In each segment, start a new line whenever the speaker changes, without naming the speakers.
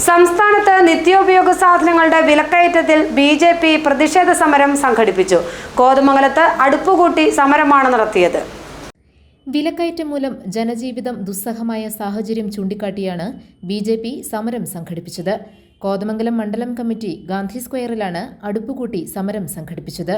സംസ്ഥാനത്ത് നിത്യോപയോഗ സാധനങ്ങളുടെ വിലക്കയറ്റത്തിൽ ബി.ജെ.പി. പ്രതിഷേധ സമരം സംഘടിപ്പിച്ചു. കോതമംഗലത്ത് അടുപ്പുകൂട്ടി സമരമാണ് നടത്തിയത്.
വിലക്കയറ്റം മൂലം ജനജീവിതം ദുസ്സഹമായ സാഹചര്യം ചൂണ്ടിക്കാട്ടിയാണ് ബി.ജെ.പി. സമരം സംഘടിപ്പിച്ചത്. കോതമംഗലം മണ്ഡലം കമ്മിറ്റി ഗാന്ധി സ്ക്വയറിലാണ് അടുപ്പുകൂട്ടി സമരം സംഘടിപ്പിച്ചത്.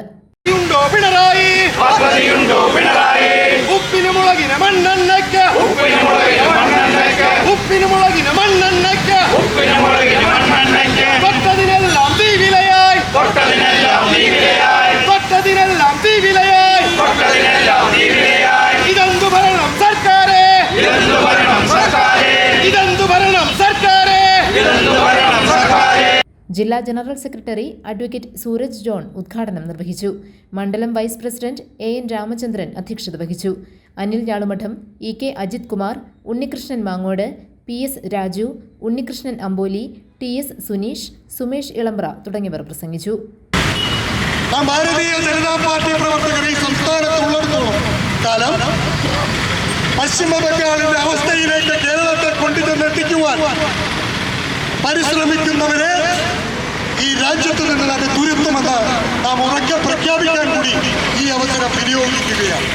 ജില്ലാ general secretary advocate Suraj John ഉദ്ഘാടനം നിർവഹിച്ചു. മണ്ഡലം വൈസ് പ്രസിഡന്റ് എൻ രാമചന്ദ്രൻ അധ്യക്ഷത വഹിച്ചു. Anil Njalumadham, E K. Ajith Kumar, Unnikrishnan Mangode, P S. Raju, Unnikrishnan Amboli, T S. Suneesh, Sumesh Elambra തുടങ്ങിയവർ പ്രസംഗിച്ചു.
ഭാരതീയ ജനതാ പാർട്ടി പ്രവർത്തകർ ഈ സംസ്ഥാനത്തുള്ളിടത്തോളം കാലം പശ്ചിമ ബംഗാളിന്റെ അവസ്ഥയിലേക്ക് കേരളത്തെ കൊണ്ടുചെന്നെത്തിക്കുവാൻ പരിശ്രമിക്കുന്നവരെ ഈ രാജ്യത്ത് നിന്ന് തന്നെ തുരുത്തുമെന്ന് നാം ഉറക്കെ പ്രഖ്യാപിക്കാൻ കൂടി ഈ അവസരം വിനിയോഗിക്കുകയാണ്.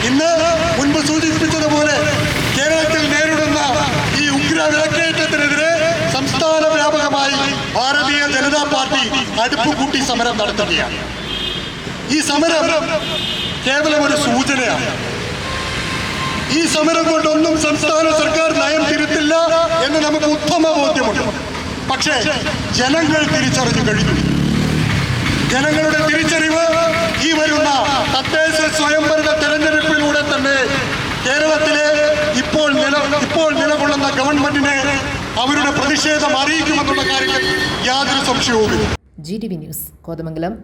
ഇന്ന് മുൻപ് സൂചിപ്പിച്ചതുപോലെ കേരളത്തിൽ നേരിടുന്ന ഈ ഉഗ്ര വിലക്കയറ്റത്തിനെതിരെ സംസ്ഥാന വ്യാപകമായി ഭാരതീയ ജനതാ പാർട്ടി അടുപ്പുകൂട്ടി സമരം നടത്തുകയാണ്. ഈ സമരം കേവലം ഒരു സൂചനയാണ്. ഈ സമരം കൊണ്ടൊന്നും സംസ്ഥാന സർക്കാർ നയം തിരുത്തില്ല എന്ന് നമുക്ക് ഉത്തമ ബോധ്യമുണ്ട്. പക്ഷേ ജനങ്ങൾ തിരിച്ചറിഞ്ഞു കഴിഞ്ഞു. ജനങ്ങളുടെ തിരിച്ചറിവ് ഈ വരുന്ന തദ്ദേശ സ്വയംഭരണ തെരഞ്ഞെടുപ്പിലൂടെ തന്നെ കേരളത്തിലെ ഇപ്പോൾ നിലകൊള്ളുന്ന ഗവൺമെന്റിനെ അവരുടെ പ്രതിഷേധം അറിയിക്കുമെന്നുള്ള കാര്യത്തിൽ യാതൊരു സംശയവുമില്ല.
GTV news, Kothamangalam.